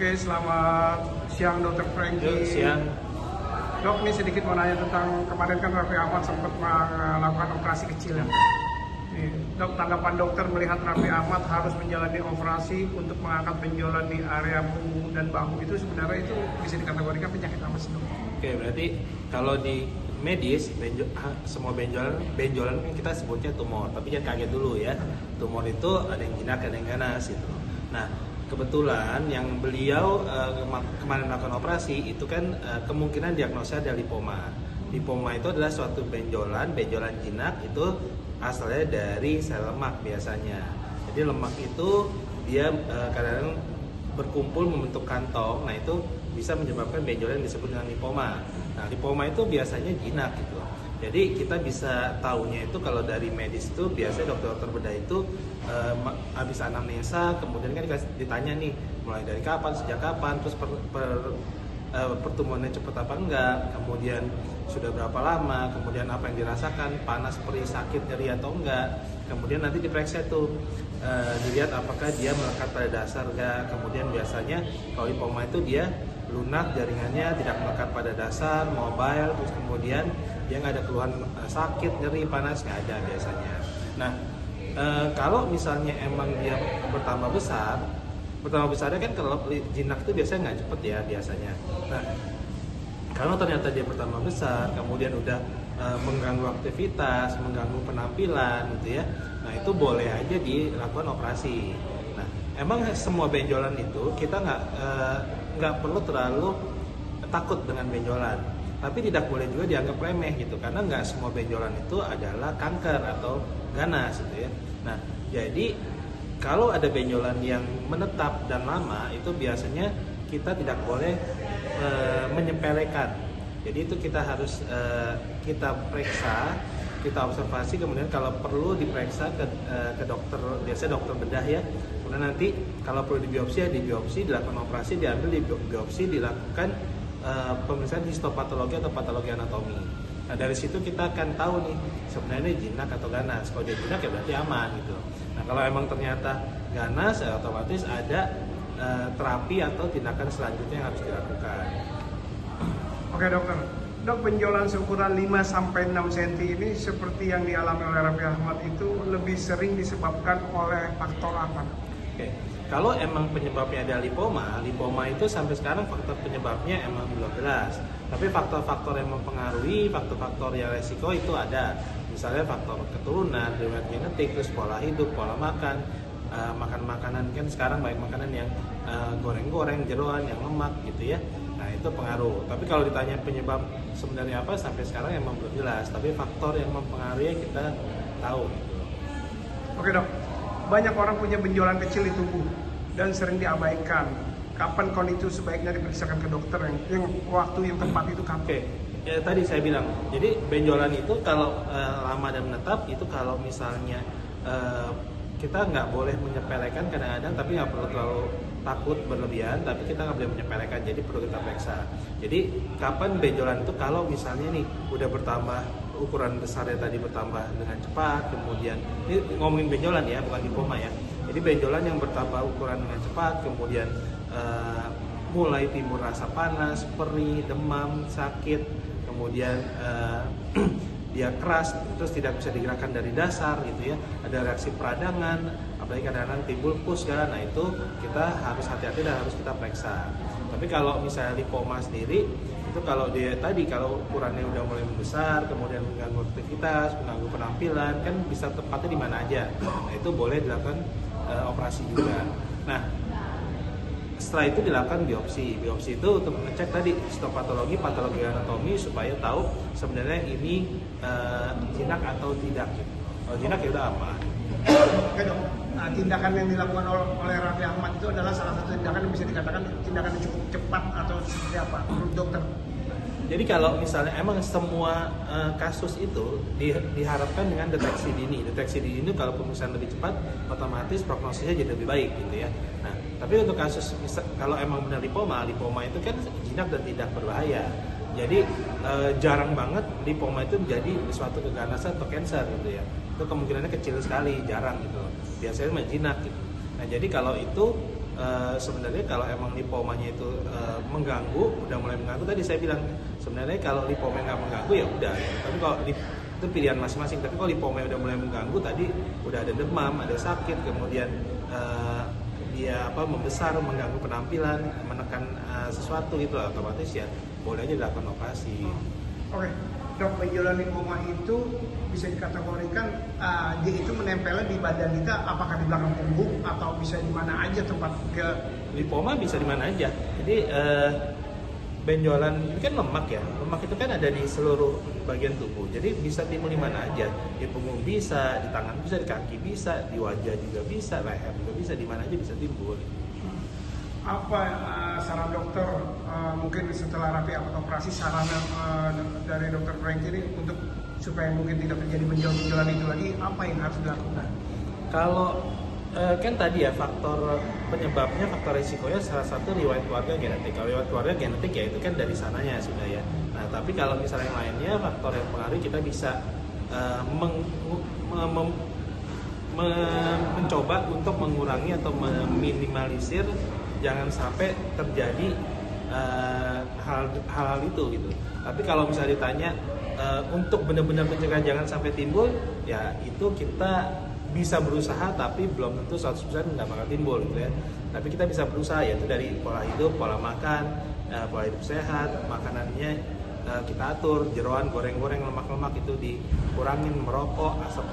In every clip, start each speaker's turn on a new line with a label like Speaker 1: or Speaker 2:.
Speaker 1: Oke, selamat siang Dokter Franky.
Speaker 2: Siang.
Speaker 1: Dok, ini sedikit mau nanya tentang kemarin kan Raffi Ahmad sempat melakukan operasi kecil ya. Nih, dok, tanggapan dokter melihat Raffi Ahmad harus menjalani operasi untuk mengangkat benjolan di area punggung dan bahu itu sebenarnya itu bisa dikategorikan penyakit apa sih dok?
Speaker 2: Oke, berarti kalau di medis semua benjolan kan kita sebutnya tumor, tapi jangan kaget dulu ya. Tumor itu ada yang jinak, ada yang ganas gitu. Nah, kebetulan yang beliau kemarin melakukan operasi itu kan kemungkinan diagnosa ada lipoma. Lipoma itu adalah suatu benjolan jinak itu asalnya dari sel lemak biasanya. Jadi lemak itu dia kadang-kadang berkumpul membentuk kantong. Nah, itu bisa menyebabkan benjolan yang disebut dengan lipoma. Nah, lipoma itu biasanya jinak gitu. Jadi kita bisa tahunya itu kalau dari medis itu biasanya dokter-dokter bedah itu habis anamnesa, kemudian kan ditanya nih mulai dari kapan, sejak kapan, terus pertumbuhannya cepat apa enggak, kemudian sudah berapa lama, kemudian apa yang dirasakan, panas, perih, sakit, nyeri atau enggak, kemudian nanti diperiksa tuh dilihat apakah dia melekat pada dasar enggak, kemudian biasanya kalau lipoma itu dia lunak jaringannya, tidak melekat pada dasar, mobile, terus kemudian dia nggak ada keluhan sakit, nyeri, panas, nggak ada biasanya. Nah, kalau misalnya emang dia bertambah besarnya kan kalau jinak itu biasanya nggak cepet ya biasanya. Nah, kalau ternyata dia bertambah besar, kemudian udah mengganggu aktivitas, mengganggu penampilan gitu ya, nah itu boleh aja dilakukan operasi. Nah, emang semua benjolan itu kita nggak perlu terlalu takut dengan benjolan, tapi tidak boleh juga dianggap remeh gitu, karena nggak semua benjolan itu adalah kanker atau ganas gitu ya. Nah, jadi kalau ada benjolan yang menetap dan lama itu biasanya kita tidak boleh menyepelekan. Jadi itu kita harus kita periksa, kita observasi, kemudian kalau perlu diperiksa ke dokter, biasanya dokter bedah ya. Kemudian nanti kalau perlu dibiopsi ya dibiopsi, dilakukan operasi, diambil dibiopsi, dilakukan pemeriksaan histopatologi atau patologi anatomi. Nah, dari situ kita akan tahu nih sebenarnya jinak atau ganas. Kalau dia jinak ya berarti aman gitu. Nah, kalau emang ternyata ganas ya otomatis ada terapi atau tindakan selanjutnya yang harus dilakukan.
Speaker 1: Oke dokter, dok, benjolan seukuran 5-6 cm ini seperti yang dialami oleh Raffi Ahmad itu lebih sering disebabkan oleh faktor apa?
Speaker 2: Oke. Kalau emang penyebabnya ada lipoma itu sampai sekarang faktor penyebabnya emang belum jelas. Tapi faktor-faktor yang mempengaruhi, faktor-faktor yang resiko itu ada. Misalnya faktor keturunan, riwayat genetik, terus pola hidup, pola makan, makan makanan kan sekarang banyak makanan yang goreng-goreng, jeroan, yang lemak gitu ya. Nah, itu pengaruh. Tapi kalau ditanya penyebab sebenarnya apa sampai sekarang emang belum jelas. Tapi faktor yang mempengaruhi kita tahu.
Speaker 1: Oke dok, banyak orang punya benjolan kecil di tubuh dan sering diabaikan. Kapan kondisi itu sebaiknya diperiksakan ke dokter yang waktu yang tepat itu kapan?
Speaker 2: Oke, ya tadi saya bilang. Jadi benjolan itu kalau lama dan menetap itu kalau misalnya kita nggak boleh menyepelekan kadang-kadang, tapi nggak perlu terlalu takut berlebihan, tapi kita nggak boleh menyepelekan, jadi perlu kita periksa. Jadi kapan benjolan itu kalau misalnya nih udah bertambah, ukuran besarnya tadi bertambah dengan cepat, kemudian ini ngomongin benjolan ya, bukan lipoma ya. Jadi benjolan yang bertambah ukuran dengan cepat, kemudian mulai timbul rasa panas, perih, demam, sakit, kemudian dia keras, terus tidak bisa digerakkan dari dasar gitu ya, ada reaksi peradangan, apalagi kadang-kadang timbul pus kan, nah itu kita harus hati-hati dan harus kita periksa. Tapi kalau misalnya lipoma sendiri, itu kalau dia tadi kalau ukurannya udah mulai membesar, kemudian mengganggu aktivitas, mengganggu penampilan, kan bisa tempatnya di mana aja, nah itu boleh dilakukan operasi juga. Nah, setelah itu dilakukan biopsi. Biopsi itu untuk mengecek tadi histopatologi, patologi anatomi supaya tahu sebenarnya ini jinak atau tidak. Kalau jinak ya udah aman.
Speaker 1: Oke dok, nah, tindakan yang dilakukan oleh Raffi Ahmad itu adalah salah satu tindakan yang bisa dikatakan tindakan yang cukup cepat atau seperti apa menurut dokter?
Speaker 2: Jadi kalau misalnya emang semua kasus itu diharapkan dengan deteksi dini. Deteksi dini itu kalau pemeriksaan lebih cepat, otomatis prognosisnya jadi lebih baik gitu ya. Nah, tapi untuk kasus kalau emang benar lipoma itu kan jinak dan tidak berbahaya. Jadi jarang banget lipoma itu menjadi suatu keganasan atau cancer gitu ya. Itu kemungkinannya kecil sekali, jarang gitu. Biasanya mah jinak gitu. Nah, jadi kalau itu sebenarnya kalau emang lipomanya itu mengganggu, udah mulai mengganggu, tadi saya bilang sebenarnya kalau lipoma nggak mengganggu ya udah. Tapi kalau itu pilihan masing-masing. Tapi kalau lipoma udah mulai mengganggu, tadi udah ada demam, ada sakit, kemudian dia membesar, mengganggu penampilan, menekan sesuatu gitu, otomatis ya boleh aja dilakukan operasi.
Speaker 1: Oke, dok, benjolan lipoma itu bisa dikategorikan dia itu menempelnya di badan kita, apakah di belakang punggung atau bisa di mana aja tempat ke
Speaker 2: Lipoma bisa di mana aja. Jadi benjolan ini kan lemak ya, lemak itu kan ada di seluruh bagian tubuh. Jadi bisa timbul di mana aja, di punggung bisa, di tangan bisa, di kaki bisa, di wajah juga bisa, leher juga bisa, di mana aja bisa timbul.
Speaker 1: Apa saran dokter mungkin setelah rapi operasi, saran dari dokter Frank ini untuk supaya mungkin tidak terjadi benjolan itu lagi, apa yang harus dilakukan?
Speaker 2: Kalau kan tadi ya faktor penyebabnya, faktor risikonya salah satu riwayat keluarga genetik. Kalau riwayat keluarga genetik ya itu kan dari sananya sudah ya. Nah tapi kalau misalnya yang lainnya faktor yang pengaruh, kita bisa mencoba untuk mengurangi atau meminimalisir jangan sampai terjadi hal-hal itu gitu. Tapi kalau misalnya ditanya untuk benar-benar mencegah jangan sampai timbul, ya itu kita bisa berusaha, tapi belum tentu 100% nggak bakal timbul gitu ya. Tapi kita bisa berusaha, yaitu dari pola hidup, pola makan, pola hidup sehat, makanannya kita atur, jeroan, goreng-goreng, lemak-lemak itu dikurangin, merokok, asap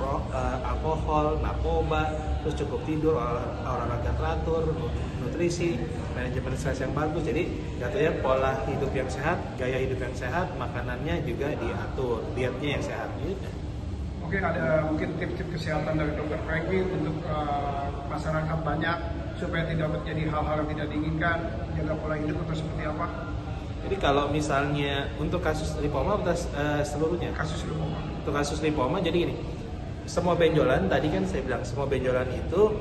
Speaker 2: alkohol, narkoba, terus cukup tidur, olahraga teratur, nutrisi, manajemen stres yang bagus. Jadi katanya pola hidup yang sehat, gaya hidup yang sehat, makanannya juga diatur, dietnya yang sehat gitu.
Speaker 1: Mungkin ada tips-tips kesehatan dari dokter Franky untuk masyarakat banyak supaya tidak terjadi hal-hal yang tidak diinginkan, jaga pola hidup atau seperti apa?
Speaker 2: Jadi kalau misalnya untuk kasus lipoma atau seluruhnya?
Speaker 1: Kasus lipoma.
Speaker 2: Untuk kasus lipoma, jadi gini, semua benjolan, tadi kan saya bilang semua benjolan itu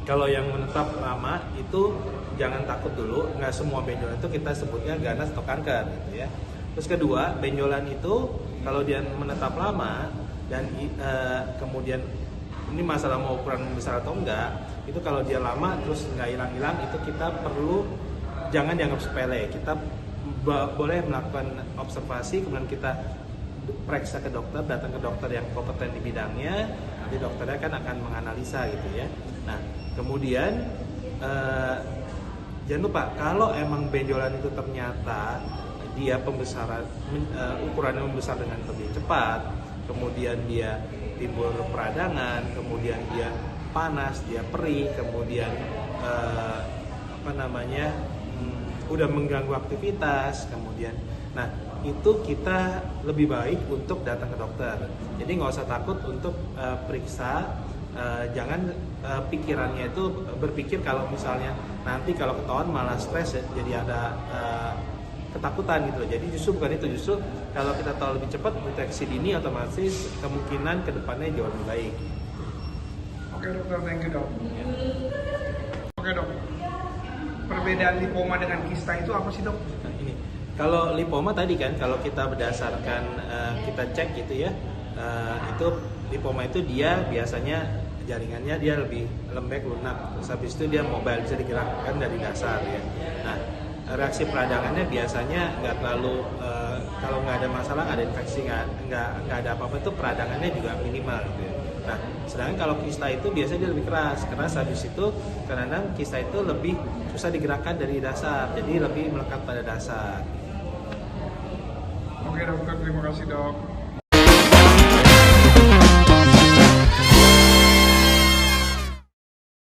Speaker 2: kalau yang menetap lama itu jangan takut dulu, nggak semua benjolan itu kita sebutnya ganas atau kanker gitu ya. Terus kedua, benjolan itu kalau dia menetap lama dan kemudian ini masalah mau ukuran besar atau enggak, itu kalau dia lama terus nggak hilang-hilang, itu kita perlu jangan dianggap sepele. Kita boleh melakukan observasi, kemudian kita periksa ke dokter, datang ke dokter yang kompeten di bidangnya, nanti dokternya kan akan menganalisa gitu ya. Nah kemudian jangan lupa kalau emang benjolan itu ternyata dia pembesaran ukurannya membesar dengan lebih cepat, kemudian dia timbul peradangan, kemudian dia panas, dia perih, kemudian udah mengganggu aktivitas, kemudian nah itu kita lebih baik untuk datang ke dokter. Jadi nggak usah takut untuk periksa, jangan pikirannya itu berpikir kalau misalnya nanti kalau ketahuan malah stres, jadi ada ketakutan gitu. Jadi justru bukan itu, justru kalau kita tahu lebih cepat deteksi dini, otomatis kemungkinan kedepannya jauh lebih baik.
Speaker 1: Oke dokter, thank you dok. Oke dok, perbedaan lipoma dengan kista itu apa sih dok?
Speaker 2: Nah, ini kalau lipoma tadi kan, kalau kita berdasarkan kita cek gitu ya, itu lipoma itu dia biasanya jaringannya dia lebih lembek, lunak, terus habis itu dia mobile, bisa digerakkan dari dasar ya. Nah reaksi peradangannya biasanya nggak terlalu kalau nggak ada masalah, nggak ada infeksi, nggak ada apa-apa, itu peradangannya juga minimal gitu ya. Nah sedangkan kalau kista itu biasanya dia lebih keras habis itu karena kista itu lebih susah digerakkan dari dasar, jadi lebih melekat pada dasar.
Speaker 1: Oke dokter, terima kasih dok.